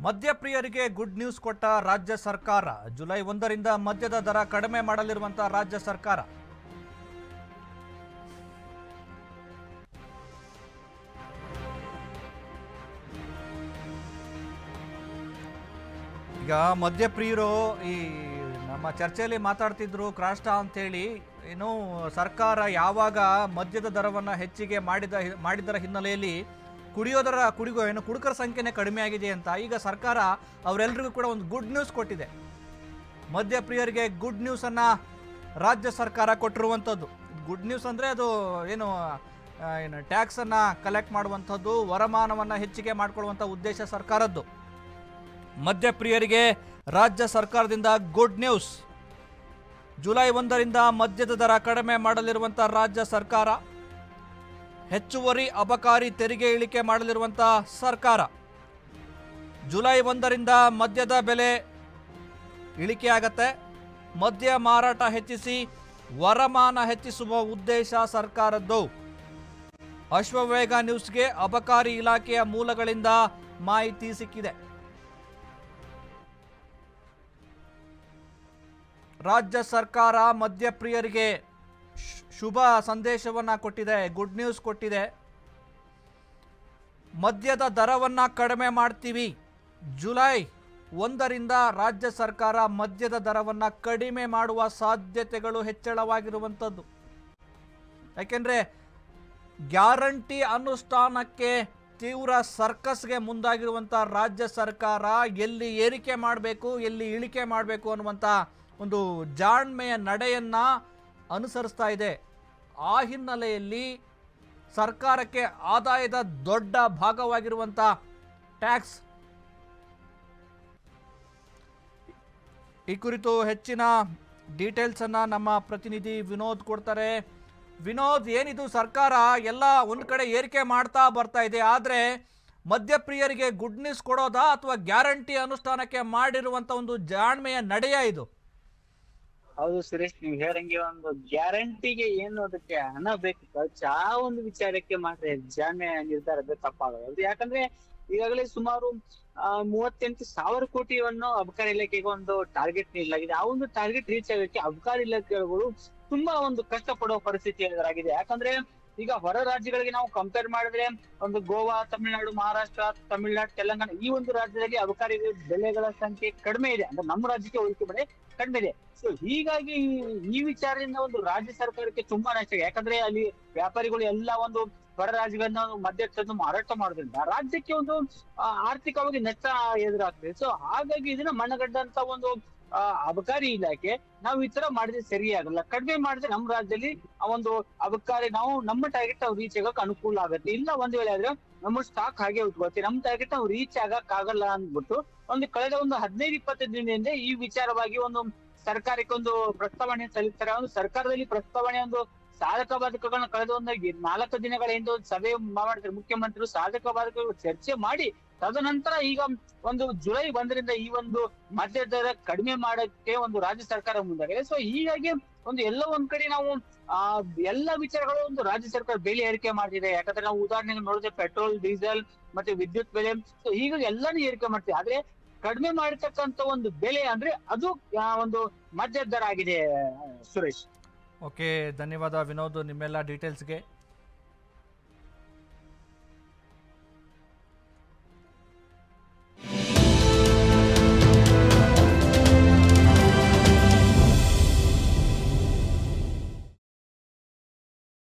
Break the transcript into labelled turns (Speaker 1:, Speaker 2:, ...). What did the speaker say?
Speaker 1: ಮದ್ಯಪ್ರಿಯರಿಗೆ good news ಕೊಟ್ಟ ರಾಜ್ಯ ಸರ್ಕಾರ. ಜುಲೈ 1ರಿಂದ ಮದ್ಯದ ದರ ಕಡಿಮೆ ಮಾಡಲಿರುವಂತಹ ರಾಜ್ಯ ಸರ್ಕಾರ. ಈಗ ಮದ್ಯಪ್ರಿಯರು ಈ ನಮ್ಮ ಚರ್ಚೆಯಲ್ಲಿ ಮಾತಾಡ್ತಿದ್ರು ಕ್ರಾಷ್ಟ ಅಂತೇಳಿ. ಏನು ಸರ್ಕಾರ ಯಾವಾಗ ಮದ್ಯದ ದರವನ್ನು ಹೆಚ್ಚಿಗೆ ಮಾಡಿದರ ಹಿನ್ನೆಲೆಯಲ್ಲಿ ಕುಡುಕರ ಸಂಖ್ಯೆನೇ ಕಡಿಮೆ ಆಗಿದೆ ಅಂತ ಈಗ ಸರ್ಕಾರ ಅವರೆಲ್ಲರಿಗೂ ಕೂಡ ಒಂದು ಗುಡ್ ನ್ಯೂಸ್ ಕೊಟ್ಟಿದೆ. ಮದ್ಯಪ್ರಿಯರಿಗೆ ಗುಡ್ ನ್ಯೂಸನ್ನು ರಾಜ್ಯ ಸರ್ಕಾರ ಕೊಟ್ಟಿರುವಂಥದ್ದು. ಗುಡ್ ನ್ಯೂಸ್ ಅಂದರೆ ಅದು ಏನು ಟ್ಯಾಕ್ಸನ್ನು ಕಲೆಕ್ಟ್ ಮಾಡುವಂಥದ್ದು, ವರಮಾನವನ್ನು ಹೆಚ್ಚಿಗೆ ಮಾಡಿಕೊಳ್ಳುವಂಥ ಉದ್ದೇಶ ಸರ್ಕಾರದ್ದು. ಮದ್ಯಪ್ರಿಯರಿಗೆ ರಾಜ್ಯ ಸರ್ಕಾರದಿಂದ ಗುಡ್ ನ್ಯೂಸ್. ಜುಲೈ 1ರಿಂದ ಮದ್ಯದ ದರ ಕಡಿಮೆ ಮಾಡಲಿರುವಂಥ ರಾಜ್ಯ ಸರ್ಕಾರ. ಹೆಚ್ಚುವರಿ ಅಬಕಾರಿ ತೆರಿಗೆ ಇಳಿಕೆ ಮಾಡಲಿರುವಂಥ ಸರ್ಕಾರ. ಜುಲೈ 1ರಿಂದ ಮದ್ಯದ ಬೆಲೆ ಇಳಿಕೆ ಆಗತ್ತೆ. ಮದ್ಯ ಮಾರಾಟ ಹೆಚ್ಚಿಸಿ ವರಮಾನ ಹೆಚ್ಚಿಸುವ ಉದ್ದೇಶ ಸರ್ಕಾರದ್ದು. ಅಶ್ವವೇಗ ನ್ಯೂಸ್ಗೆ ಅಬಕಾರಿ ಇಲಾಖೆಯ ಮೂಲಗಳಿಂದ ಮಾಹಿತಿ ಸಿಕ್ಕಿದೆ. ರಾಜ್ಯ ಸರ್ಕಾರ ಮದ್ಯಪ್ರಿಯರಿಗೆ ಶುಭ ಸಂದೇಶವನ್ನು ಕೊಟ್ಟಿದೆ, ಗುಡ್ ನ್ಯೂಸ್ ಕೊಟ್ಟಿದೆ. ಮದ್ಯದ ದರವನ್ನು ಕಡಿಮೆ ಮಾಡ್ತೀವಿ. ಜುಲೈ 1ರಿಂದ ರಾಜ್ಯ ಸರ್ಕಾರ ಮದ್ಯದ ದರವನ್ನು ಕಡಿಮೆ ಮಾಡುವ ಸಾಧ್ಯತೆಗಳು ಹೆಚ್ಚಳವಾಗಿರುವಂಥದ್ದು. ಯಾಕೆಂದರೆ ಗ್ಯಾರಂಟಿ ಅನುಷ್ಠಾನಕ್ಕೆ ತೀವ್ರ ಸರ್ಕಸ್ಗೆ ಮುಂದಾಗಿರುವಂಥ ರಾಜ್ಯ ಸರ್ಕಾರ ಎಲ್ಲಿ ಏರಿಕೆ ಮಾಡಬೇಕು ಎಲ್ಲಿ ಇಳಿಕೆ ಮಾಡಬೇಕು ಅನ್ನುವಂಥ ಒಂದು ಜಾಣ್ಮೆಯ ನಡೆಯನ್ನು ಅನುಸರಿಸ್ತಾ ಇದೆ. ಆ ಹಿನ್ನೆಲೆಯಲ್ಲಿ ಸರ್ಕಾರಕ್ಕೆ ಆದಾಯದ ದೊಡ್ಡ ಭಾಗವಾಗಿರುವಂಥ ಟ್ಯಾಕ್ಸ್. ಈ ಕುರಿತು ಹೆಚ್ಚಿನ ಡೀಟೇಲ್ಸನ್ನು ನಮ್ಮ ಪ್ರತಿನಿಧಿ ವಿನೋದ್ ಕೊಡ್ತಾರೆ. ವಿನೋದ್, ಏನಿದು ಸರ್ಕಾರ ಎಲ್ಲ ಒಂದು ಕಡೆ ಏರಿಕೆ ಮಾಡ್ತಾ ಬರ್ತಾ ಇದೆ, ಆದರೆ ಮದ್ಯಪ್ರಿಯರಿಗೆ ಗುಡ್ ನ್ಯೂಸ್ ಕೊಡೋದಾ ಅಥವಾ ಗ್ಯಾರಂಟಿ ಅನುಷ್ಠಾನಕ್ಕೆ ಮಾಡಿರುವಂಥ ಒಂದು ಜಾಣ್ಮೆಯ ನಡೆಯ ಇದು?
Speaker 2: ಹೌದು ಸುರೇಶ್, ನೀವು ಹೇಳಂಗೆ ಒಂದು ಗ್ಯಾರಂಟಿಗೆ ಏನು ಅದಕ್ಕೆ ಹಣ ಬೇಕು, ಖರ್ಚು ಆ ಒಂದು ವಿಚಾರಕ್ಕೆ ಮಾತ್ರ ಜಾಣ್ಮೆ ನಿರ್ಧಾರ ತಪ್ಪಾಗದು. ಯಾಕಂದ್ರೆ ಈಗಾಗಲೇ ಸುಮಾರು 38,000 ಕೋಟಿಯನ್ನು ಅಬಕಾರಿ ಇಲಾಖೆಗೆ ಒಂದು ಟಾರ್ಗೆಟ್ ನೀಡಲಾಗಿದೆ. ಆ ಒಂದು ಟಾರ್ಗೆಟ್ ರೀಚ್ ಆಗಕ್ಕೆ ಅಬಕಾರಿ ಇಲಾಖೆಗಳು ತುಂಬಾ ಒಂದು ಕಷ್ಟ ಪಡುವ ಪರಿಸ್ಥಿತಿ ಎದುರಾಗಿದೆ. ಯಾಕಂದ್ರೆ ಈಗ ಹೊರ ರಾಜ್ಯಗಳಿಗೆ ನಾವು ಕಂಪೇರ್ ಮಾಡಿದ್ರೆ ಒಂದು ಗೋವಾ, ತಮಿಳುನಾಡು, ಮಹಾರಾಷ್ಟ್ರ, ತಮಿಳುನಾಡು, ತೆಲಂಗಾಣ ಈ ಒಂದು ರಾಜ್ಯದಲ್ಲಿ ಅಬಕಾರಿ ಬೆಲೆಗಳ ಸಂಖ್ಯೆ ಕಡಿಮೆ ಇದೆ. ಅಂದ್ರೆ ನಮ್ಮ ರಾಜ್ಯಕ್ಕೆ ಹೋಲಿಕೆ ಮಾಡಿ ಕಡಿಮೆ ಇದೆ. ಸೊ ಹೀಗಾಗಿ ಈ ವಿಚಾರದಿಂದ ಒಂದು ರಾಜ್ಯ ಸರ್ಕಾರಕ್ಕೆ ತುಂಬಾ ನಷ್ಟ. ಯಾಕಂದ್ರೆ ಅಲ್ಲಿ ವ್ಯಾಪಾರಿಗಳು ಎಲ್ಲ ಒಂದು ಹೊರ ರಾಜ್ಯಗಳನ್ನ ಮದ್ಯ ತಂದು ಮಾರಾಟ ಮಾಡೋದ್ರಿಂದ ರಾಜ್ಯಕ್ಕೆ ಒಂದು ಆರ್ಥಿಕವಾಗಿ ನಷ್ಟ ಎದುರಾಗ್ತದೆ. ಸೊ ಹಾಗಾಗಿ ಇದನ್ನ ಮಣ್ಣಗಡ್ಡಂತ ಒಂದು ಅಬಕಾರಿ ಇಲಾಖೆ ನಾವು ಈ ತರ ಮಾಡಿದ್ರೆ ಸರಿಯಾಗಲ್ಲ. ಕಡಿಮೆ ಮಾಡಿದ್ರೆ ನಮ್ಮ ರಾಜ್ಯದಲ್ಲಿ ಆ ಒಂದು ಅಬಕಾರಿ ನಾವು ನಮ್ಮ ಟಾರ್ಗೆಟ್ ನಾವು ರೀಚ್ ಆಗಕ್ಕೆ ಅನುಕೂಲ ಆಗುತ್ತೆ. ಇಲ್ಲ ಒಂದ್ ವೇಳೆ ಆದ್ರೆ ನಮ್ಮ ಸ್ಟಾಕ್ ಹಾಗೆ ಉಟ್ಕೊಳ್ತೀವಿ, ನಮ್ಮ ಟಾರ್ಗೆಟ್ ನಾವು ರೀಚ್ ಆಗಕ್ ಆಗಲ್ಲ ಅಂದ್ಬಿಟ್ಟು ಕಳೆದ ಒಂದು 15-20 ದಿನದಿಂದ ಈ ವಿಚಾರವಾಗಿ ಒಂದು ಸರ್ಕಾರಕ್ಕೆ ಒಂದು ಪ್ರಸ್ತಾವನೆ ಸಲ್ಲಿಸ್ತಾರೆ. ಒಂದು ಸರ್ಕಾರದಲ್ಲಿ ಪ್ರಸ್ತಾವನೆ ಒಂದು ಸಾಧಕ ಬಾಧಕಗಳನ್ನ ಕಳೆದ ಒಂದು 4 ದಿನಗಳ ಹಿಂದೆ ಒಂದು ಸಭೆ ಮಾಡ್ತಾರೆ ಮುಖ್ಯಮಂತ್ರಿಗಳು. ಸಾಧಕ ಬಾಧಕಗಳು ಚರ್ಚೆ ಮಾಡಿ ತದನಂತರ ಈಗ ಒಂದು ಜುಲೈ 1ರಿಂದ ಈ ಒಂದು ಮದ್ಯ ದರ ಕಡಿಮೆ ಮಾಡಕ್ಕೆ ಒಂದು ರಾಜ್ಯ ಸರ್ಕಾರ ಮುಂದಾಗಿದೆ. ಸೊ ಹೀಗಾಗಿ ಒಂದು ಎಲ್ಲ ಒಂದ್ ಕಡೆ ನಾವು ಎಲ್ಲ ವಿಚಾರಗಳು ಒಂದು ರಾಜ್ಯ ಸರ್ಕಾರ ಬೆಲೆ ಏರಿಕೆ ಮಾಡ್ತಿದೆ. ಯಾಕಂದ್ರೆ ನಾವು ಉದಾಹರಣೆಗೆ ನೋಡಿದ್ರೆ ಪೆಟ್ರೋಲ್, ಡೀಸೆಲ್ ಮತ್ತೆ ವಿದ್ಯುತ್ ಬೆಲೆ, ಸೊ ಹೀಗಾಗಿ ಎಲ್ಲಾನು ಏರಿಕೆ ಮಾಡ್ತೀವಿ. ಆದ್ರೆ ಕಡಿಮೆ ಮಾಡಿರ್ತಕ್ಕಂಥ ಒಂದು ಬೆಲೆ ಅಂದ್ರೆ ಅದು ಒಂದು ಮದ್ಯ ದರ ಆಗಿದೆ ಸುರೇಶ್.
Speaker 1: ಓಕೆ, ಧನ್ಯವಾದ ವಿನೋದ್ ನಿಮ್ಮೆಲ್ಲ ಡೀಟೇಲ್ಸ್ಗೆ.